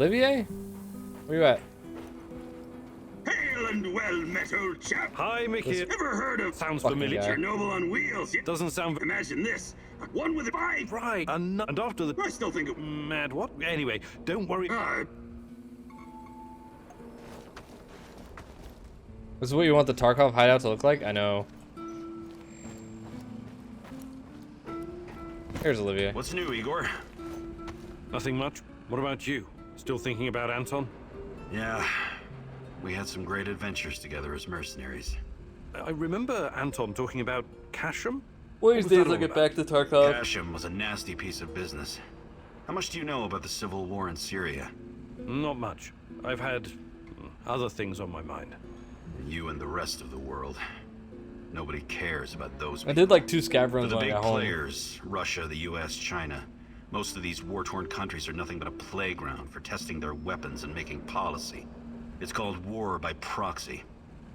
Olivier? Where you at? Hail and well met, old chap. Hi, Mickey. Ever heard of Sounds Fucking familiar. guy. Chernobyl on wheels? Yeah. Doesn't sound Imagine this. One with a five. right. And after the I still think it... mad what? Anyway, don't worry. This is what you want the Tarkov hideout to look like? I know. Here's Olivier. What's new, Igor? Nothing much. What about you? Still thinking about Anton? Yeah, we had some great adventures together as mercenaries. I remember Anton talking about Kasham. Wednesdays that I'll all get about? back to Tarkov. Kasham was a nasty piece of business. How much do you know about the civil war in Syria? Not much. I've had other things on my mind. You and the rest of the world. Nobody cares about those I people. did like 2 scav For runs the when I big got home. players, Russia, the US, China. Most of these war-torn countries are nothing but a playground for testing their weapons and making policy. It's called war by proxy.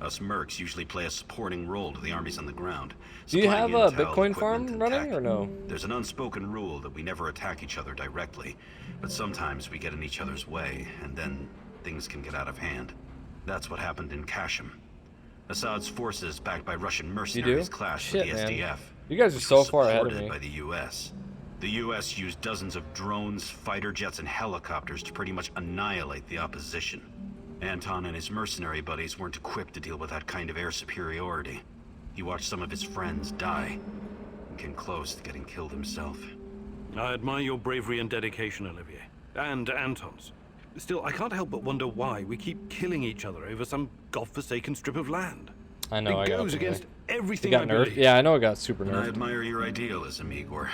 Us mercs usually play a supporting role to the armies on the ground. Do you have supplying a intel, Bitcoin equipment, farm and running tech. or no? There's an unspoken rule that we never attack each other directly, but sometimes we get in each other's way, and then things can get out of hand. That's what happened in Kasham. Assad's forces, backed by Russian mercenaries, clashed Shit, with the man. SDF. You guys are which so was far ahead of supported me. by the US. The US used dozens of drones, fighter jets, and helicopters to pretty much annihilate the opposition. Anton and his mercenary buddies weren't equipped to deal with that kind of air superiority. He watched some of his friends die, and came close to getting killed himself. I admire your bravery and dedication, Olivier. And Anton's. Still, I can't help but wonder why we keep killing each other over some godforsaken strip of land. I know, I It got goes it. against It everything got I nerfed. believe. Yeah, I know it got super And I nerfed. admire your idealism, Igor,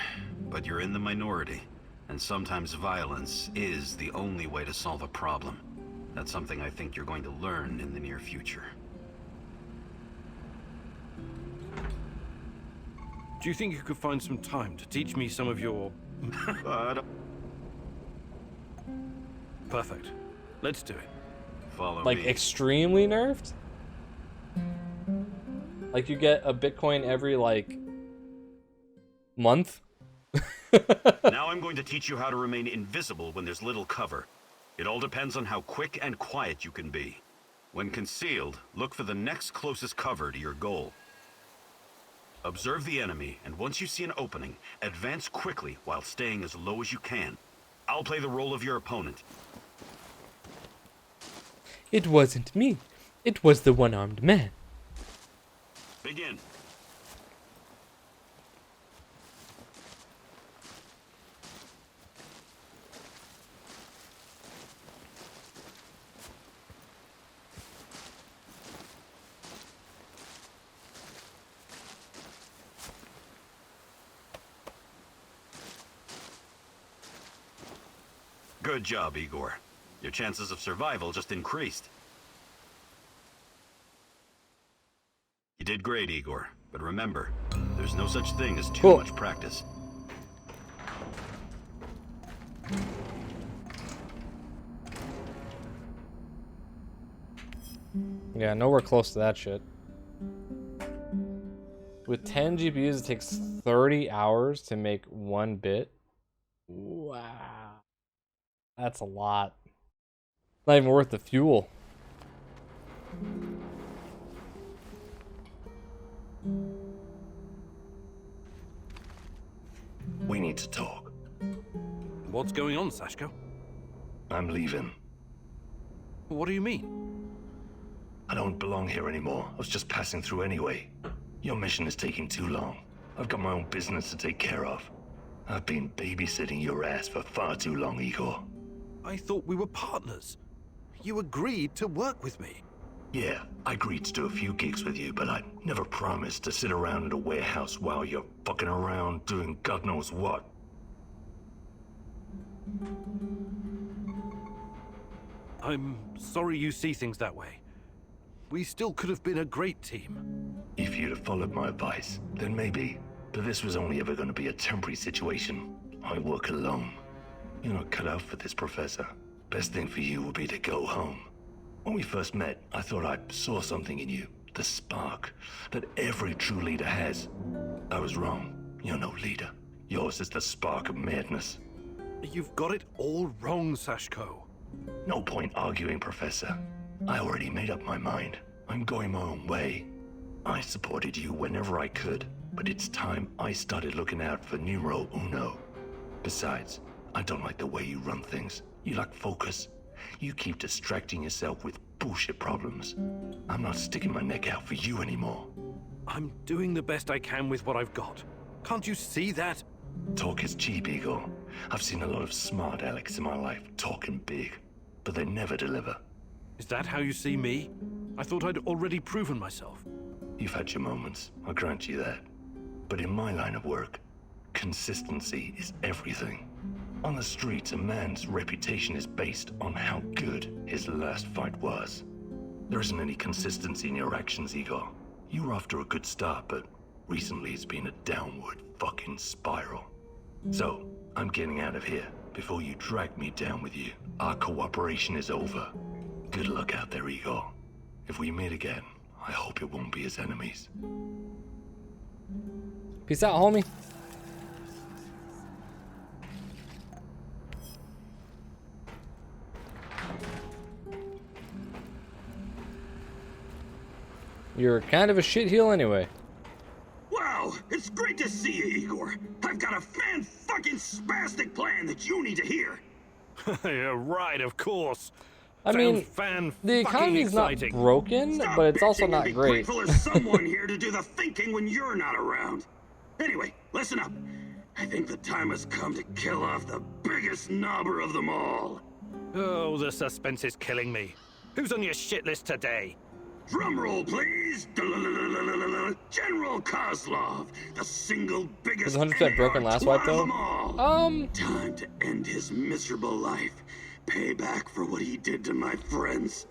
but you're in the minority, and sometimes violence is the only way to solve a problem. That's something I think you're going to learn in the near future. Do you think you could find some time to teach me some of your... Perfect. Let's do it. Follow Like me. extremely nerfed? Like you get a Bitcoin every like month? Now I'm going to teach you how to remain invisible when there's little cover. It all depends on how quick and quiet you can be. When concealed, look for the next closest cover to your goal. Observe the enemy, and once you see an opening, advance quickly while staying as low as you can. I'll play the role of your opponent. It wasn't me. It was the one-armed man. Begin. Good job, Igor. Your chances of survival just increased. You did great, Igor. But remember, there's no such thing as too Cool. much practice. Yeah, nowhere close to that shit. With 10 GPUs, it takes 30 hours to make 1 bit. Wow. That's a lot. Not even worth the fuel. We need to talk. What's going on, Sashko? I'm leaving. What do you mean? I don't belong here anymore. I was just passing through anyway. Your mission is taking too long. I've got my own business to take care of. I've been babysitting your ass for far too long, Igor. I thought we were partners. You agreed to work with me. Yeah, I agreed to do a few gigs with you, but I never promised to sit around in a warehouse while you're fucking around doing God knows what. I'm sorry you see things that way. We still could have been a great team. If you'd have followed my advice, then maybe. But this was only ever going to be a temporary situation. I work alone. You're not cut out for this, Professor. Best thing for you would be to go home. When we first met, I thought I saw something in you. The spark that every true leader has. I was wrong. You're no leader. Yours is the spark of madness. You've got it all wrong, Sashko. No point arguing, Professor. I already made up my mind. I'm going my own way. I supported you whenever I could, but it's time I started looking out for numero uno. Besides, I don't like the way you run things. You lack focus. You keep distracting yourself with bullshit problems. I'm not sticking my neck out for you anymore. I'm doing the best I can with what I've got. Can't you see that? Talk is cheap, Igor. I've seen a lot of smart Alex in my life talking big, but they never deliver. Is that how you see me? I thought I'd already proven myself. You've had your moments, I'll grant you that. But in my line of work, consistency is everything. On the streets, a man's reputation is based on how good his last fight was. There isn't any consistency in your actions, Igor. You were off to a good start, but recently it's been a downward fucking spiral. So, I'm getting out of here before you drag me down with you. Our cooperation is over. Good luck out there, Igor. If we meet again, I hope it won't be as enemies. Peace out, homie. You're kind of a shitheel anyway. Wow, it's great to see you, Igor. I've got a fan-fucking-spastic plan that you need to hear. Yeah, right, of course. I mean, fan the economy's not exciting. broken, Stop but it's also bitching and not be great. grateful there's someone here to do the thinking when you're not around. Anyway, listen up. I think the time has come to kill off the biggest knobber of them all. Oh, the suspense is killing me. Who's on your shit list today? Drum roll, please. General Kozlov, the single biggest Was 100% broken last wipe, twat of though? them all. Time to end his miserable life. Pay back for what he did to my friends.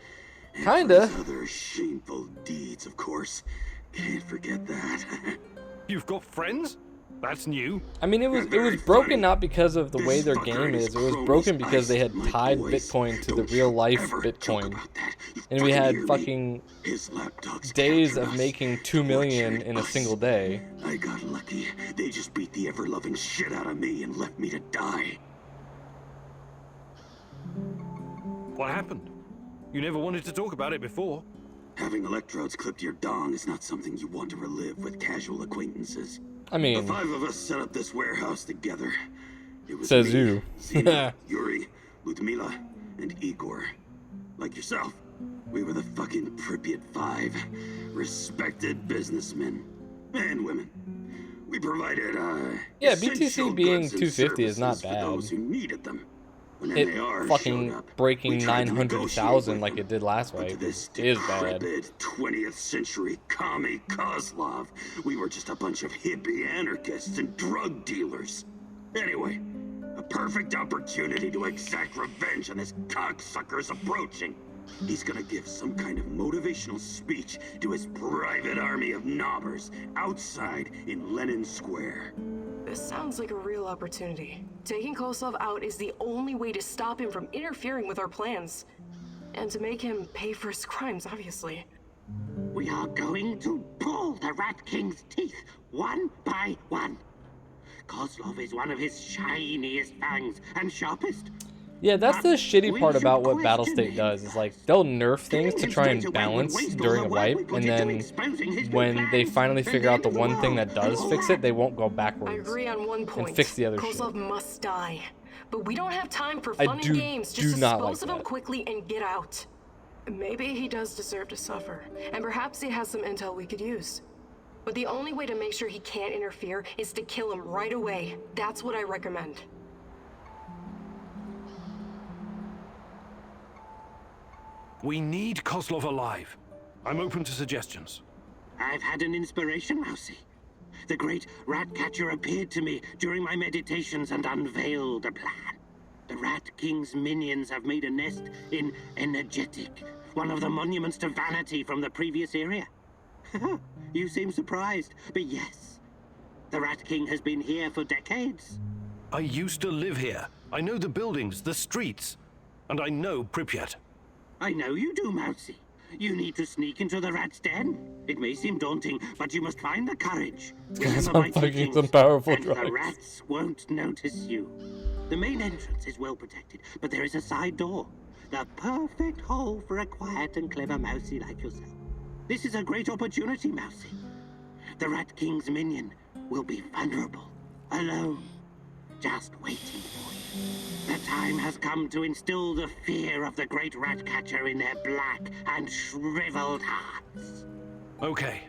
And Kinda. for his other shameful deeds, of course. Can't forget that. You've got friends? That's new. I mean, it was Very broken funny. not because of the This way their fucker game and his is. It was cronies broken because they had iced my tied boys. Bitcoin to the Don't real you life ever joke Bitcoin. about that. You And we fucking had hear me? fucking His lapdogs days captured of us, making 2 million tortured in a us. single day. I got lucky. They just beat the ever-loving shit out of me and left me to die. What happened? You never wanted to talk about it before. Having electrodes clipped to your dong is not something you want to relive with casual acquaintances. I The mean, 5 of us set up this warehouse together. It was Says me, you. Zina, Yuri, Ludmila, and Igor. Like yourself, we were the fucking Pripyat 5. Respected businessmen. And women. We provided, yeah, essential BTC being goods and 250 is not services for bad. those who needed them. When It NAR fucking showed up, breaking we tried to 900,000 negotiate like with it did last them. But to wipe this is bad. decrepit 20th century commie Kozlov, we were just a bunch of hippie anarchists and drug dealers. Anyway, a perfect opportunity to exact revenge on this cocksucker's approaching. He's gonna give some kind of motivational speech to his private army of knobbers outside in Lenin Square. This sounds like a real opportunity. Taking Kosov out is the only way to stop him from interfering with our plans. And to make him pay for his crimes, obviously. We are going to pull the Rat King's teeth, one by one. Kozlov is one of his shiniest fangs and sharpest. Yeah, that's the shitty We part should about what question Battlestate him does. Is like they'll nerf things to Killing him try and straight away would balance waste all during the a work wipe, we put and into then exposing his new when they plans, finally then figure out the end the one thing world. that does fix it, they won't go backwards. I agree on one point. fix the other Kozlov shit. must die. But we don't have time for I fun do- and games. do Just not dispose like of him that. quickly and get out. Maybe he does deserve to suffer. And perhaps he has some intel we could use. But the only way to make sure he can't interfere is to kill him right away. That's what I recommend. We need Kozlov alive. I'm open to suggestions. I've had an inspiration, Mousy. The great rat catcher appeared to me during my meditations and unveiled a plan. The Rat King's minions have made a nest in Energetic, one of the monuments to vanity from the previous era. You seem surprised, but yes. The Rat King has been here for decades. I used to live here. I know the buildings, the streets, and I know Pripyat. I know you do, Mousy. You need to sneak into the rat's den. It may seem daunting, but you must find the courage. Guys, Remember I'm my fucking teachings, some powerful and drugs. the rats won't notice you. The main entrance is well protected, but there is a side door. The perfect hole for a quiet and clever mousey like yourself. This is a great opportunity, mousey. The Rat King's minion will be vulnerable, alone, just waiting for you. The time has come to instill the fear of the great rat catcher in their black and shriveled hearts. Okay,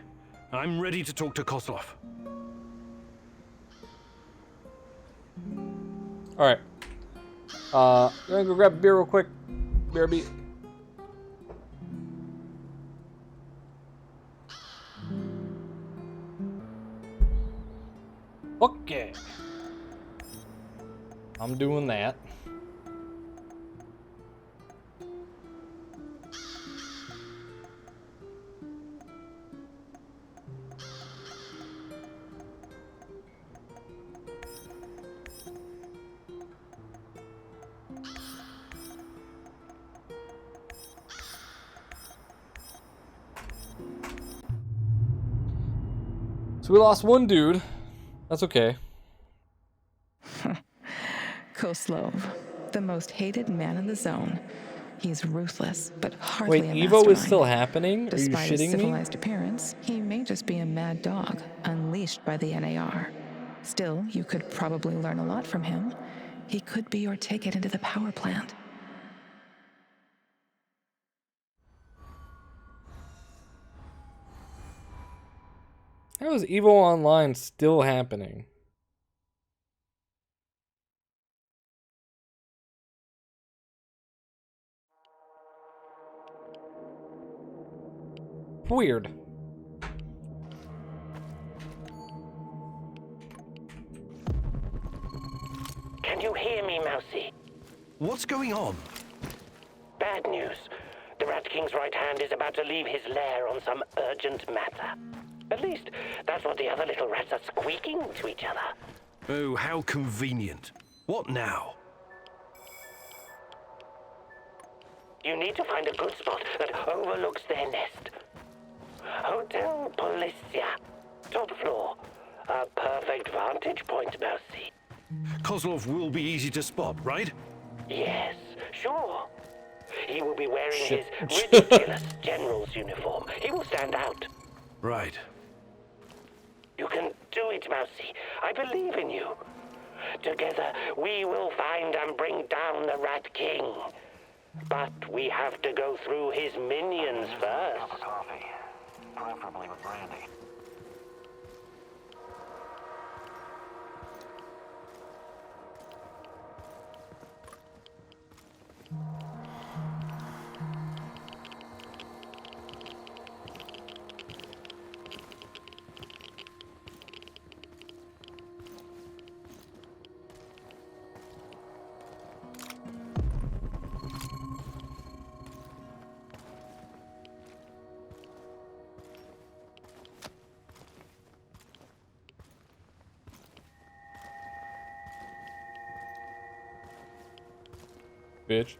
I'm ready to talk to Kozlov. Alright. I'm gonna go grab a beer real quick. BRB. Okay. I'm doing that. So we lost one dude. That's okay. Koslov, the most hated man in the zone. He's ruthless, but hardly Wait, a Evo mastermind. is still happening? Are you Despite his shitting me? civilized appearance, he may just be a mad dog, unleashed by the NAR. Still, you could probably learn a lot from him. He could be your ticket into the power plant. How is Evo Online still happening? Weird. Can you hear me, Mousy? What's going on? Bad news. The Rat King's right hand is about to leave his lair on some urgent matter. At least, that's what the other little rats are squeaking to each other. Oh, how convenient. What now? You need to find a good spot that overlooks their nest. Hotel Policia. Top floor. A perfect vantage point, Mousy. Kozlov will be easy to spot, right? Yes, sure. He will be wearing his ridiculous general's uniform. He will stand out. Right. You can do it, Mousy. I believe in you. Together, we will find and bring down the Rat King. But we have to go through his minions first. Coffee, preferably with brandy. Bitch.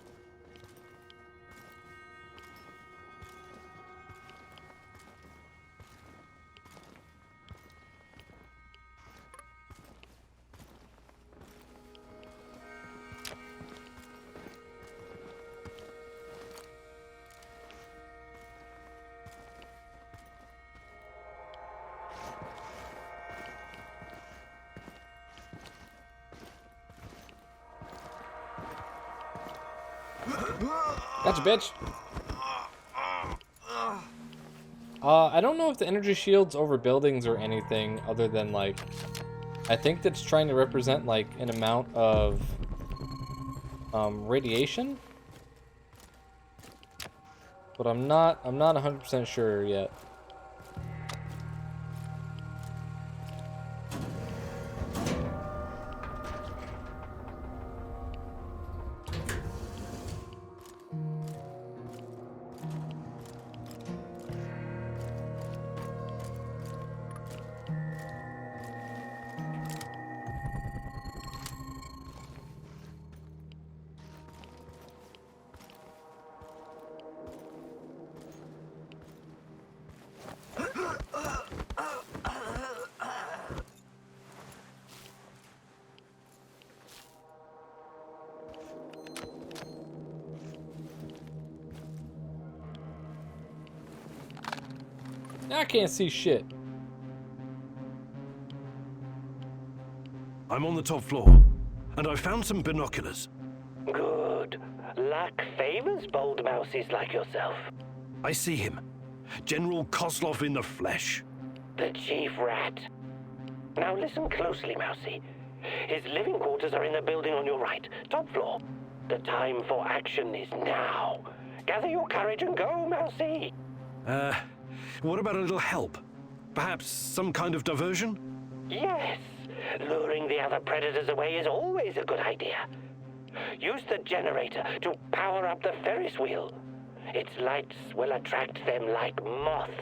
Gotcha, bitch. I don't know if the energy shield's over buildings or anything other than, like, I think that's trying to represent, like, an amount of radiation. But I'm not 100% sure yet. I can't see shit. I'm on the top floor, and I found some binoculars. Good. Luck favors bold mousies like yourself. I see him. General Kozlov in the flesh. The chief rat. Now listen closely, Mousy. His living quarters are in the building on your right, top floor. The time for action is now. Gather your courage and go, Mousy. What about a little help? Perhaps some kind of diversion? Yes. Luring the other predators away is always a good idea. Use the generator to power up the Ferris wheel. Its lights will attract them like moths.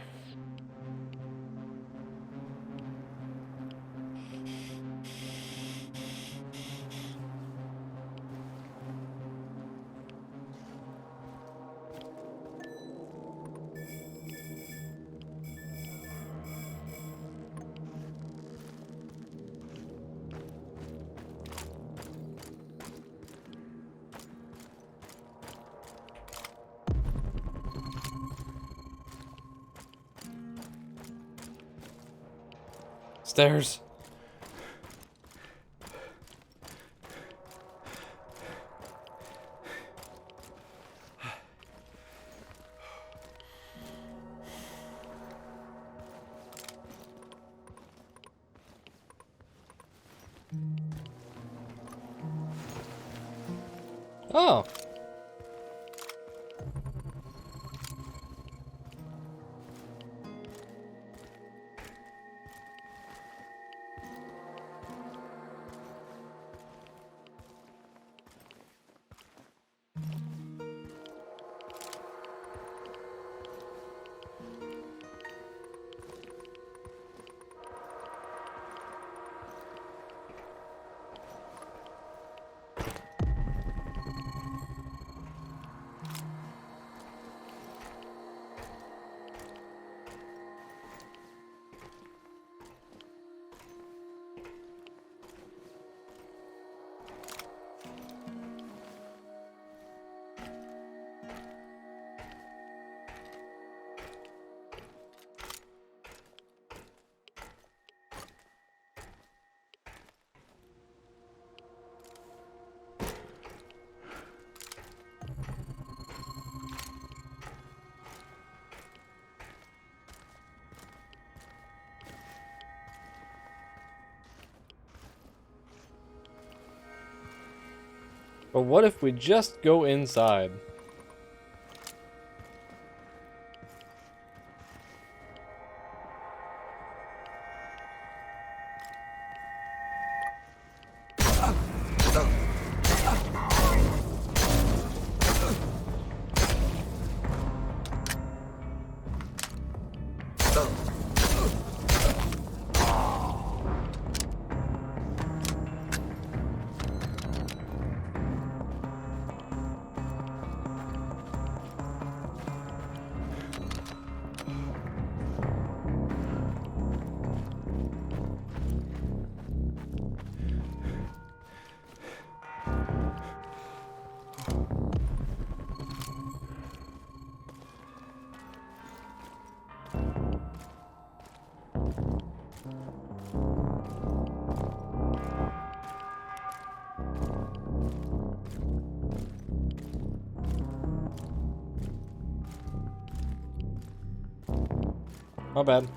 Stairs. Oh. But what if we just go inside? My bad.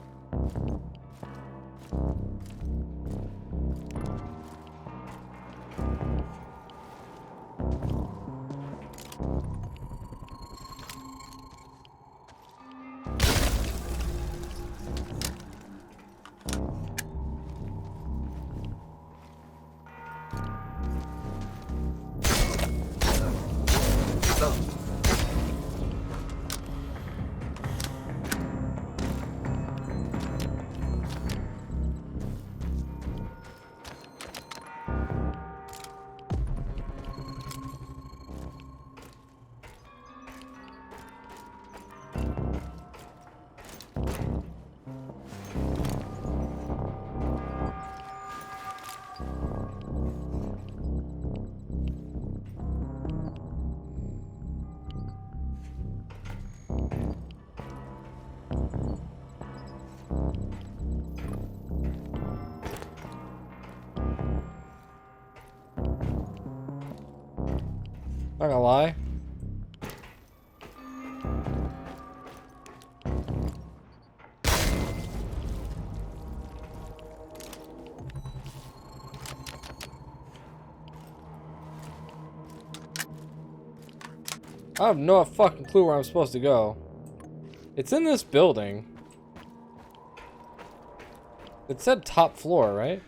Not gonna lie. I have no fucking clue where I'm supposed to go. It's in this building. It said top floor, right?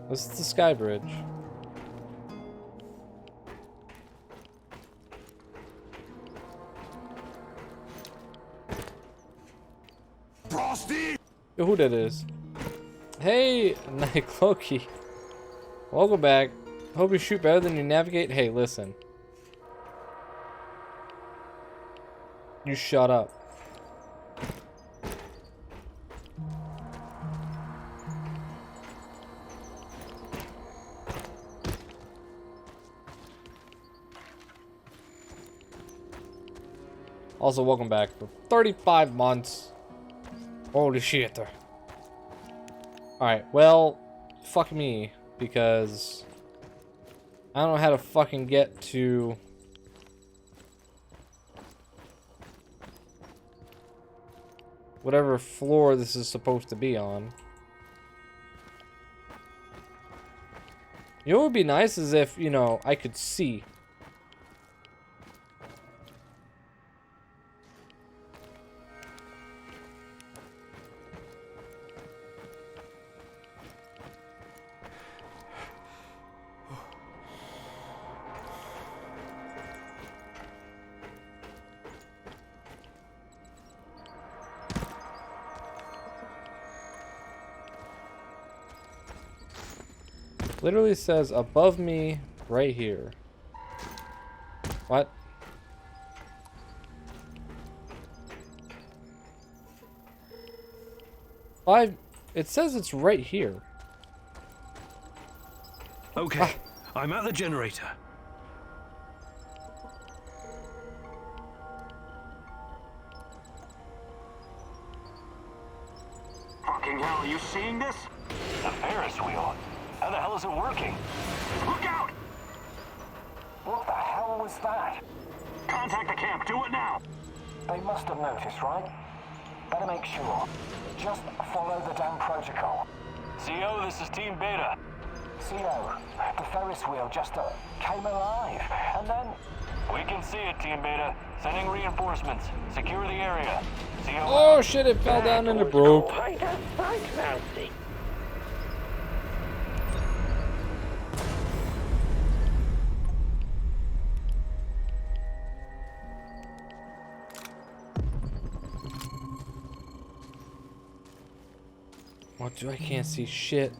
This is the sky bridge. Frostie! Yo, who that is? Hey, Night Cloaky. Welcome back. Hope you shoot better than you navigate. Hey, listen. You shut up. Also, welcome back for 35 months. Holy shit. Alright, well, fuck me, because I don't know how to fucking get to whatever floor this is supposed to be on. You know what would be nice is if, you know, I could see. Literally says above me right here. What? It says it's right here. Okay, I'm at the generator. Fucking hell, are you seeing this? The Ferris wheel. How the hell is it working? Look out! What the hell was that? Contact the camp. Do it now. They must have noticed, right? Better make sure. Just follow the damn protocol. CO, this is Team Beta. CO, the Ferris wheel just came alive, and then... We can see it, Team Beta. Sending reinforcements. Secure the area. CO. Oh shit, it fell down and it broke. Quite a sight, Mousy. What do I can't see shit.